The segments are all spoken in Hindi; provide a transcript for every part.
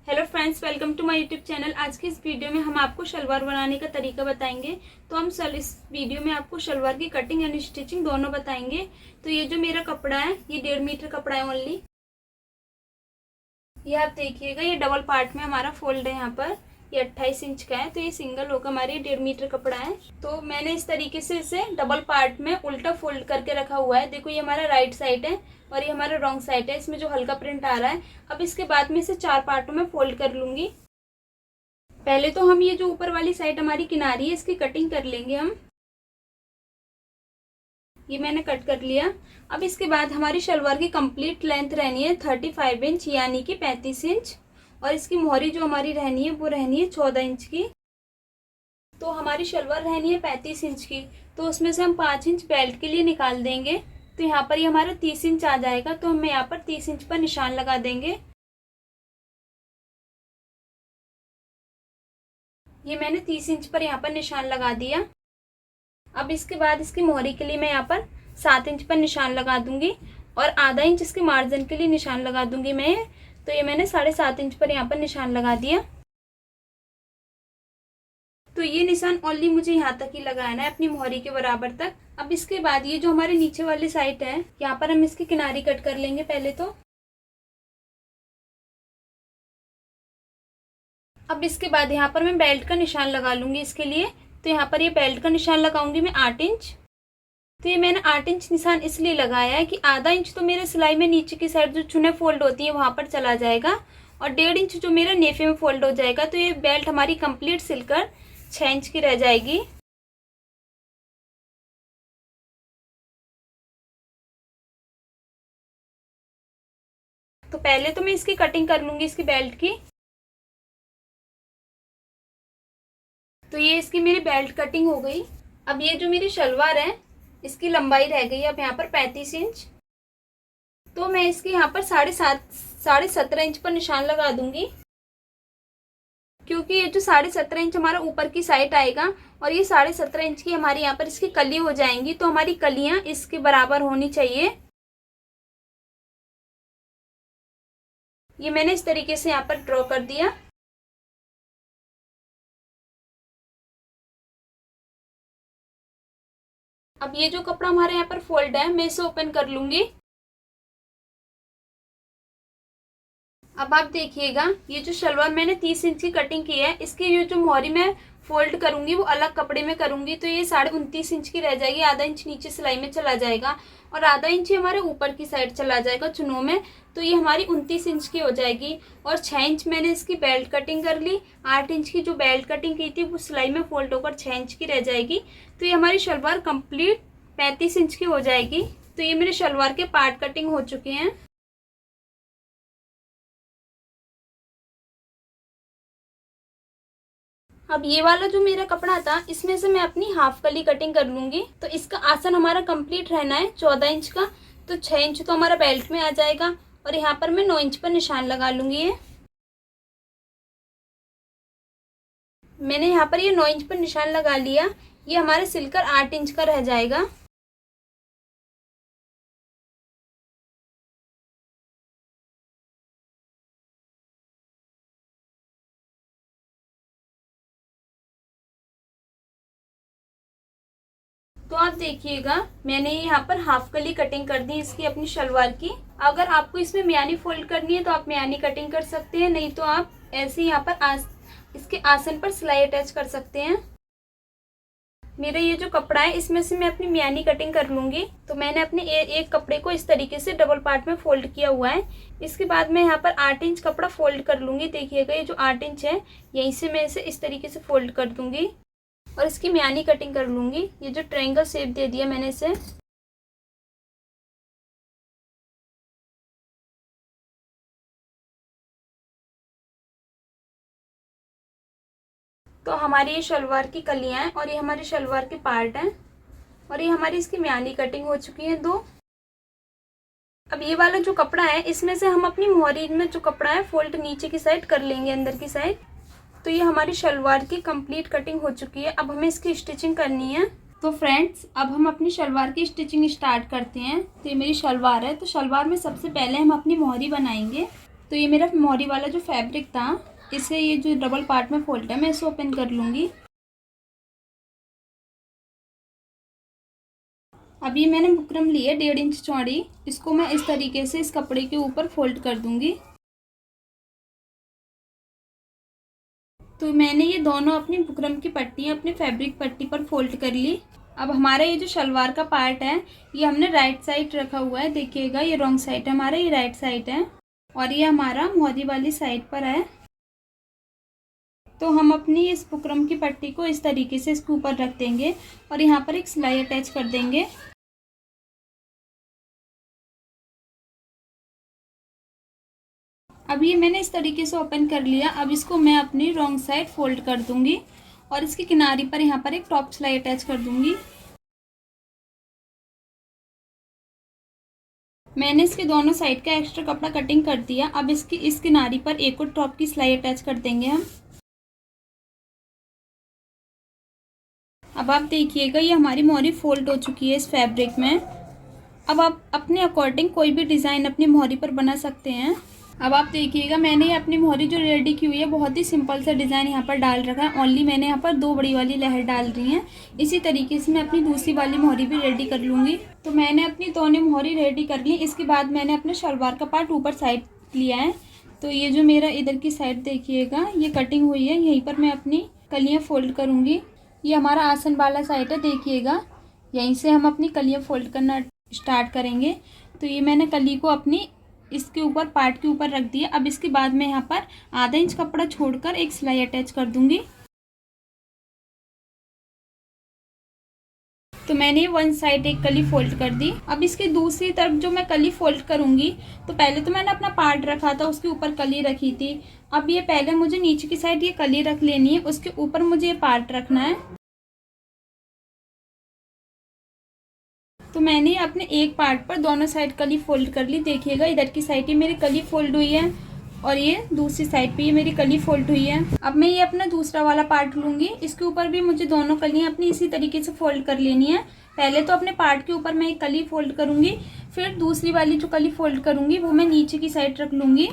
Hello friends, welcome to my YouTube channel. आज की इस वीडियो में हम आपको शलवार बनाने का तरीका बताएंगे। तो हम इस वीडियो में आपको शलवार की कटिंग एंड स्टिचिंग दोनों बताएंगे। तो ये जो मेरा कपड़ा है ये 1.5 मीटर कपड़ा है ओनली। ये आप देखिएगा, ये डबल पार्ट में हमारा फोल्ड है। यहाँ पर ये 28 इंच का है, तो ये सिंगल होकर हमारी 1.5 मीटर कपड़ा है। तो मैंने इस तरीके से इसे डबल पार्ट में उल्टा फोल्ड करके रखा हुआ है। देखो, ये हमारा राइट साइड है और ये हमारा रॉन्ग साइड है। इसमें जो हल्का प्रिंट आ रहा है। अब इसके बाद में इसे 4 पार्टों में फोल्ड कर लूंगी। पहले तो हम ये जो ऊपर वाली साइड हमारी किनारी है इसकी कटिंग कर लेंगे हम। ये मैंने कट कर लिया। अब इसके बाद हमारी शलवार की कंप्लीट लेंथ रहनी है 35 इंच, यानी कि 35 इंच। और इसकी मोहरी जो हमारी रहनी है वो रहनी है 14 इंच की। तो हमारी शलवार रहनी है 35 इंच की, तो उसमें से हम 5 इंच बेल्ट के लिए निकाल देंगे। तो यहाँ पर ये हमारा 30 इंच आ जाएगा। तो हमें यहाँ पर 30 इंच पर निशान लगा देंगे। ये मैंने 30 इंच पर यहाँ पर निशान लगा दिया। अब इसके बाद इसकी मोहरी के लिए मैं यहाँ पर 7 इंच पर निशान लगा दूंगी और आधा इंच इसके मार्जिन के लिए निशान लगा दूंगी मैं। तो ये मैंने 7.5 इंच पर यहाँ पर निशान लगा दिया। तो ये निशान ओनली मुझे यहाँ तक ही लगाना है, अपनी मोहरी के बराबर तक। अब इसके बाद ये जो हमारे नीचे वाली साइड है यहाँ पर हम इसकी किनारी कट कर लेंगे पहले तो। अब इसके बाद यहाँ पर मैं बेल्ट का निशान लगा लूंगी इसके लिए। तो यहाँ पर ये बेल्ट का निशान लगाऊंगी मैं 8 इंच। तो ये मैंने 8 इंच निशान इसलिए लगाया है कि आधा इंच तो मेरे सिलाई में नीचे की साइड जो चुने फोल्ड होती है वहां पर चला जाएगा और 1.5 इंच जो मेरा नेफे में फोल्ड हो जाएगा। तो ये बेल्ट हमारी कंप्लीट सिलकर 6 इंच की रह जाएगी। तो पहले तो मैं इसकी कटिंग कर लूंगी इसकी बेल्ट की। तो ये इसकी मेरी बेल्ट कटिंग हो गई। अब ये जो मेरी शलवार है इसकी लंबाई रह गई अब यहाँ पर 35 इंच। तो मैं इसके यहाँ पर 17.5 इंच पर निशान लगा दूंगी, क्योंकि ये जो 17.5 इंच हमारा ऊपर की साइड आएगा और ये 17.5 इंच की हमारी यहाँ पर इसकी कली हो जाएंगी। तो हमारी कलियां इसके बराबर होनी चाहिए। ये मैंने इस तरीके से यहाँ पर ड्रॉ कर दिया। अब ये जो कपड़ा हमारे यहाँ पर फोल्ड है मैं इसे ओपन कर लूंगी। अब आप देखिएगा, ये जो शलवार मैंने 30 इंच की कटिंग की है इसकी ये जो मोहरी मैं फोल्ड करूंगी वो अलग कपड़े में करूंगी। तो ये 29.5 इंच की रह जाएगी। आधा इंच नीचे सिलाई में चला जाएगा और आधा इंच हमारे ऊपर की साइड चला जाएगा चुनों में। तो ये हमारी 29 इंच की हो जाएगी। और 6 इंच मैंने इसकी बेल्ट कटिंग कर ली। 8 इंच की जो बेल्ट कटिंग की थी वो सिलाई में फोल्ड होकर 6 इंच की रह जाएगी। तो ये हमारी शलवार कंप्लीट 35 इंच की हो जाएगी। तो ये मेरे शलवार के पार्ट कटिंग हो चुके हैं। अब ये वाला जो मेरा कपड़ा था इसमें से मैं अपनी हाफ कली कटिंग कर लूंगी। तो इसका आसन हमारा कंप्लीट रहना है 14 इंच का। तो 6 इंच तो हमारा बेल्ट में आ जाएगा और यहाँ पर मैं 9 इंच पर निशान लगा लूंगी। ये मैंने यहाँ पर ये 9 इंच पर निशान लगा लिया। ये हमारे सिलकर 8 इंच का रह जाएगा। तो आप देखिएगा, मैंने यहाँ पर हाफ कली कटिंग कर दी इसकी अपनी शलवार की। अगर आपको इसमें म्यानी फोल्ड करनी है तो आप म्यानी कटिंग कर सकते हैं, नहीं तो आप ऐसे यहाँ पर इसके आसन पर सिलाई अटैच कर सकते हैं। मेरा ये जो कपड़ा है इसमें से मैं अपनी म्यानी कटिंग कर लूंगी। तो मैंने अपने एक कपड़े को इस तरीके से डबल पार्ट में फोल्ड किया हुआ है। इसके बाद मैं यहाँ पर 8 इंच कपड़ा फोल्ड कर लूंगी। देखिएगा, ये जो 8 इंच है यहीं से मैं इसे इस तरीके से फोल्ड कर दूंगी और इसकी म्यानी कटिंग कर लूंगी। ये जो ट्रायंगल शेप दे दिया मैंने इसे। तो हमारी ये शलवार की कलियां हैं और ये हमारी शलवार के पार्ट हैं और ये हमारी इसकी म्यानी कटिंग हो चुकी है 2। अब ये वाला जो कपड़ा है इसमें से हम अपनी मोहरी में जो कपड़ा है फोल्ड नीचे की साइड कर लेंगे, अंदर की साइड। तो ये हमारी शलवार की कंप्लीट कटिंग हो चुकी है। अब हमें इसकी स्टिचिंग करनी है। तो फ्रेंड्स, अब हम अपनी शलवार की स्टिचिंग स्टार्ट करते हैं। तो ये मेरी शलवार है। तो शलवार में सबसे पहले हम अपनी मोहरी बनाएंगे। तो ये मेरा मोहरी वाला जो फैब्रिक था, इसे ये जो डबल पार्ट में फोल्ड है मैं इसे ओपन कर लूँगी। अब ये मैंने बुकरम ली है 1.5 इंच चौड़ी, इसको मैं इस तरीके से इस कपड़े के ऊपर फोल्ड कर दूंगी। तो मैंने ये दोनों अपनी बुकरम की पट्टियाँ अपनी फैब्रिक पट्टी पर फोल्ड कर ली। अब हमारा ये जो शलवार का पार्ट है ये हमने राइट साइड रखा हुआ है, देखिएगा ये रॉन्ग साइड है हमारा, ये राइट साइड है और ये हमारा मोहरी वाली साइड पर है। तो हम अपनी इस बुकरम की पट्टी को इस तरीके से इसके ऊपर रख देंगे और यहाँ पर एक सिलाई अटैच कर देंगे। अब ये मैंने इस तरीके से ओपन कर लिया। अब इसको मैं अपनी रॉन्ग साइड फोल्ड कर दूंगी और इसकी किनारी पर यहाँ पर एक टॉप सिलाई अटैच कर दूंगी। मैंने इसके दोनों साइड का एक्स्ट्रा कपड़ा कटिंग कर दिया। अब इसकी इस किनारी पर एक और टॉप की सिलाई अटैच कर देंगे हम। अब आप देखिएगा ये हमारी मोहरी फोल्ड हो चुकी है इस फैब्रिक में। अब आप अपने अकॉर्डिंग कोई भी डिज़ाइन अपनी मोहरी पर बना सकते हैं। अब आप देखिएगा मैंने ये अपनी मोहरी जो रेडी की हुई है बहुत ही सिंपल सा डिज़ाइन यहाँ पर डाल रखा है। ओनली मैंने यहाँ पर 2 बड़ी वाली लहर डाल रही हैं। इसी तरीके से मैं अपनी दूसरी वाली मोहरी भी रेडी कर लूँगी। तो मैंने अपनी दोनों मोहरी रेडी कर ली। इसके बाद मैंने अपने शलवार का पार्ट ऊपर साइड लिया है। तो ये जो मेरा इधर की साइड देखिएगा ये कटिंग हुई है, यहीं पर मैं अपनी कलियाँ फोल्ड करूँगी। ये हमारा आसन वाला साइड है, देखिएगा यहीं से हम अपनी कलियाँ फोल्ड करना स्टार्ट करेंगे। तो ये मैंने कली को अपनी इसके ऊपर पार्ट के ऊपर रख दिया। अब इसके बाद मैं यहाँ पर आधा इंच कपड़ा छोड़कर एक सिलाई अटैच कर दूंगी। तो मैंने वन साइड एक कली फोल्ड कर दी। अब इसकी दूसरी तरफ जो मैं कली फोल्ड करूंगी, तो पहले तो मैंने अपना पार्ट रखा था उसके ऊपर कली रखी थी। अब ये पहले मुझे नीचे की साइड ये कली रख लेनी है, उसके ऊपर मुझे ये पार्ट रखना है। तो मैंने अपने एक पार्ट पर दोनों साइड कली फोल्ड कर ली। देखिएगा इधर की साइड ये मेरी कली फोल्ड हुई है और ये दूसरी साइड पे ये मेरी कली फोल्ड हुई है। अब मैं ये अपना दूसरा वाला पार्ट लूँगी, इसके ऊपर भी मुझे दोनों कलियाँ अपनी इसी तरीके से फोल्ड कर लेनी है। पहले तो अपने पार्ट के ऊपर मैं एक कली फोल्ड करूँगी, फिर दूसरी वाली जो कली फोल्ड करूँगी वो मैं नीचे की साइड रख लूँगी।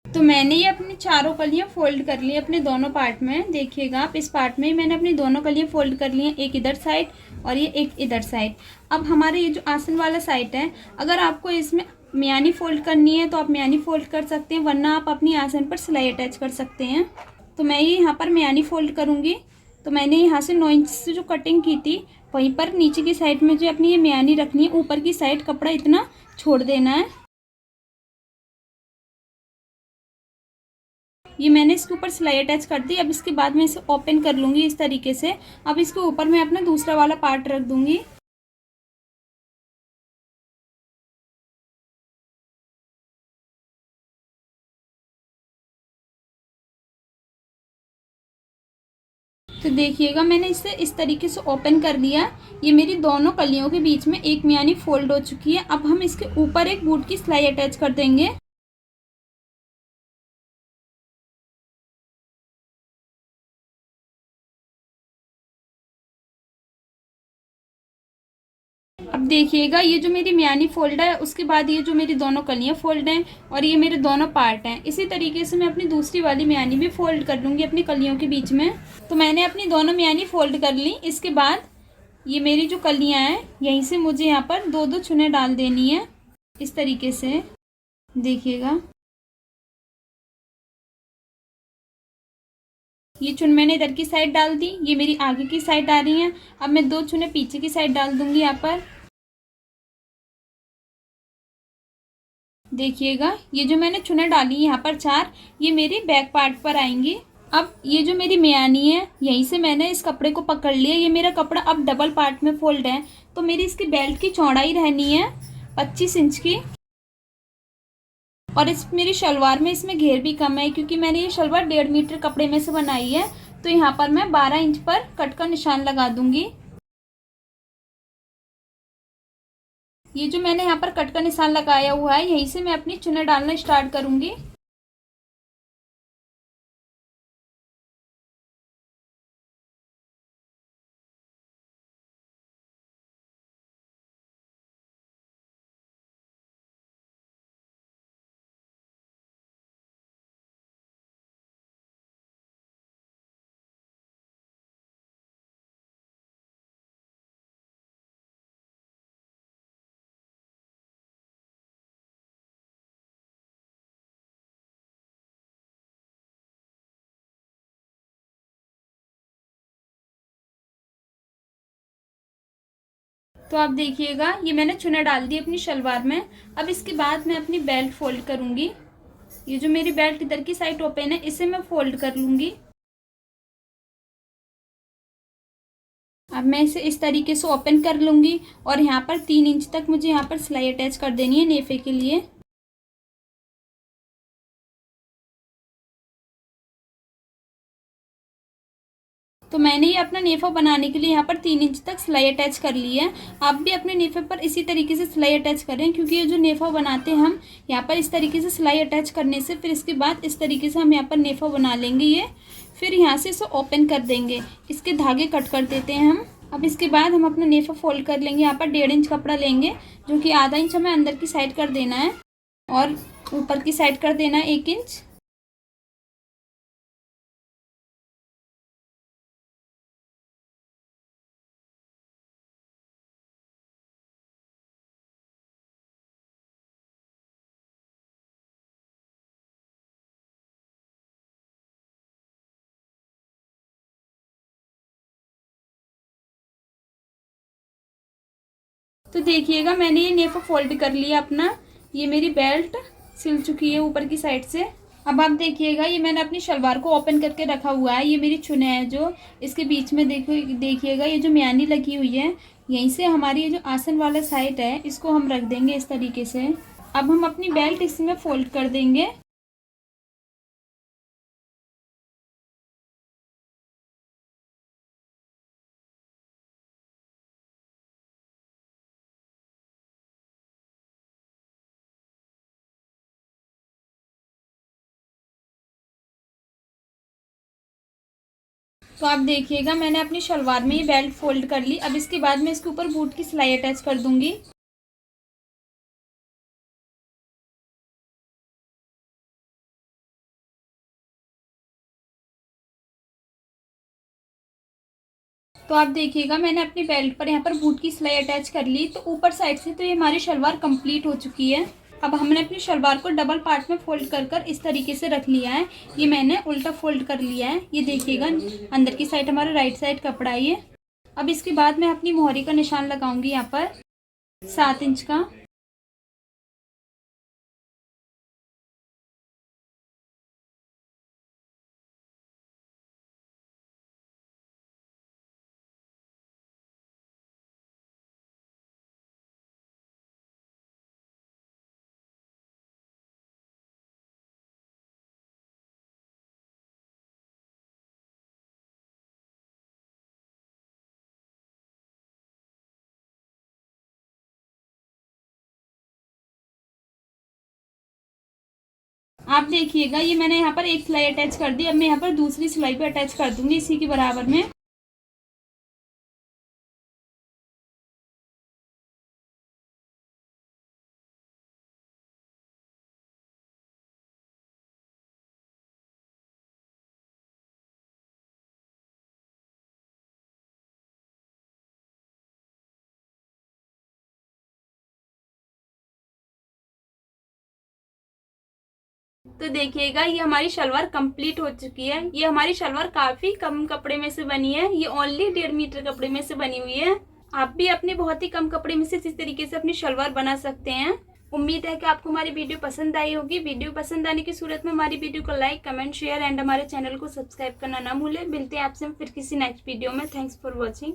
तो मैंने ये अपनी चारों कलियां फोल्ड कर ली अपने दोनों पार्ट में। देखिएगा आप इस पार्ट में ही मैंने अपनी दोनों कलियां फोल्ड कर ली हैं, एक इधर साइड और ये एक इधर साइड। अब हमारे ये जो आसन वाला साइड है, अगर आपको इसमें मियानी फोल्ड करनी है तो आप मियानी फोल्ड कर सकते हैं, वरना आप अपनी आसन पर सिलाई अटैच कर सकते हैं। तो मैं ये यहाँ पर मियानी फोल्ड करूँगी। तो मैंने यहाँ से 9 इंच से जो कटिंग की थी वहीं पर नीचे की साइड में जो अपनी ये मियानी रखनी है, ऊपर की साइड कपड़ा इतना छोड़ देना है। ये मैंने इसके ऊपर सिलाई अटैच कर दी। अब इसके बाद मैं इसे ओपन कर लूँगी इस तरीके से। अब इसके ऊपर मैं अपना दूसरा वाला पार्ट रख दूँगी। तो देखिएगा मैंने इसे इस तरीके से ओपन कर दिया। ये मेरी दोनों कलियों के बीच में एक मियानी फोल्ड हो चुकी है। अब हम इसके ऊपर एक बूट की सिलाई अटैच कर देंगे। अब देखिएगा ये जो मेरी मियानी फोल्ड है, उसके बाद ये जो मेरी दोनों कलियां फोल्ड हैं और ये मेरे दोनों पार्ट हैं, इसी तरीके से मैं अपनी दूसरी वाली मियानी भी फोल्ड कर लूँगी अपनी कलियों के बीच में। तो मैंने अपनी दोनों मियानी फोल्ड कर ली। इसके बाद ये मेरी जो कलियां हैं यहीं से मुझे यहाँ पर 2-2 चुने डाल देनी है इस तरीके से। देखिएगा ये चुन मैंने इधर की साइड डाल दी, ये मेरी आगे की साइड आ रही है। अब मैं 2 चुने पीछे की साइड डाल दूंगी यहाँ पर। देखिएगा ये जो मैंने चुने डाली यहाँ पर 4, ये मेरी बैक पार्ट पर आएंगी। अब ये जो मेरी मियानी है यहीं से मैंने इस कपड़े को पकड़ लिया। ये मेरा कपड़ा अब डबल पार्ट में फोल्ड है, तो मेरी इसकी बेल्ट की चौड़ाई रहनी है 25 इंच की। और इस मेरी शलवार में इसमें घेर भी कम है, क्योंकि मैंने ये शलवार 1.5 मीटर कपड़े में से बनाई है। तो यहाँ पर मैं 12 इंच पर कट का निशान लगा दूंगी। ये जो मैंने यहाँ पर कट का निशान लगाया हुआ है यहीं से मैं अपनी चुने डालना स्टार्ट करूंगी। तो आप देखिएगा ये मैंने चुन्ना डाल दी अपनी शलवार में। अब इसके बाद मैं अपनी बेल्ट फोल्ड करूँगी। ये जो मेरी बेल्ट इधर की साइड ओपन है इसे मैं फोल्ड कर लूँगी। अब मैं इसे इस तरीके से ओपन कर लूँगी और यहाँ पर 3 इंच तक मुझे यहाँ पर सिलाई अटैच कर देनी है नेफे के लिए। तो मैंने ये अपना नेफा बनाने के लिए यहाँ पर 3 इंच तक सिलाई अटैच कर ली है। आप भी अपने नेफे पर इसी तरीके से सिलाई अटैच करें, क्योंकि ये जो नेफा बनाते हैं हम यहाँ पर इस तरीके से सिलाई अटैच करने से फिर इसके बाद इस तरीके से हम यहाँ पर नेफा बना लेंगे ये। फिर यहाँ से इसे ओपन कर देंगे, इसके धागे कट कर देते हैं हम। अब इसके बाद हम अपना नेफा फोल्ड कर लेंगे। यहाँ पर 1.5 इंच कपड़ा लेंगे, जो कि आधा इंच हमें अंदर की साइड कर देना है और ऊपर की साइड कर देना है 1 इंच। तो देखिएगा मैंने ये नेफा फोल्ड कर लिया अपना। ये मेरी बेल्ट सिल चुकी है ऊपर की साइड से। अब आप देखिएगा ये मैंने अपनी शलवार को ओपन करके रखा हुआ है। ये मेरी चुन्नी है जो इसके बीच में देखिएगा ये जो म्यानी लगी हुई है, यहीं से हमारी ये जो आसन वाला साइड है इसको हम रख देंगे इस तरीके से। अब हम अपनी बेल्ट इसमें फोल्ड कर देंगे। तो आप देखिएगा मैंने अपनी शलवार में ये बेल्ट फोल्ड कर ली। अब इसके बाद मैं इसके ऊपर बूट की सिलाई अटैच कर दूंगी। तो आप देखिएगा मैंने अपनी बेल्ट पर यहाँ पर बूट की सिलाई अटैच कर ली। तो ऊपर साइड से तो ये हमारी शलवार कंप्लीट हो चुकी है। अब हमने अपनी शलवार को डबल पार्ट में फोल्ड कर कर इस तरीके से रख लिया है। ये मैंने उल्टा फोल्ड कर लिया है। ये देखिएगा अंदर की साइड हमारा राइट साइड कपड़ा है ये। अब इसके बाद मैं अपनी मोहरी का निशान लगाऊंगी यहाँ पर 7 इंच का। आप देखिएगा ये मैंने यहाँ पर एक सिलाई अटैच कर दी। अब मैं यहाँ पर दूसरी सिलाई पे अटैच कर दूंगी इसी के बराबर में। तो देखिएगा ये हमारी शलवार कंप्लीट हो चुकी है। ये हमारी शलवार काफी कम कपड़े में से बनी है। ये ओनली 1.5 मीटर कपड़े में से बनी हुई है। आप भी अपने बहुत ही कम कपड़े में से इस तरीके से अपनी शलवार बना सकते हैं। उम्मीद है कि आपको हमारी वीडियो पसंद आई होगी। वीडियो पसंद आने की सूरत में हमारी वीडियो को लाइक, कमेंट, शेयर एंड हमारे चैनल को सब्सक्राइब करना ना भूलें। मिलते हैं आपसे फिर किसी नेक्स्ट वीडियो में। Thanks for watching.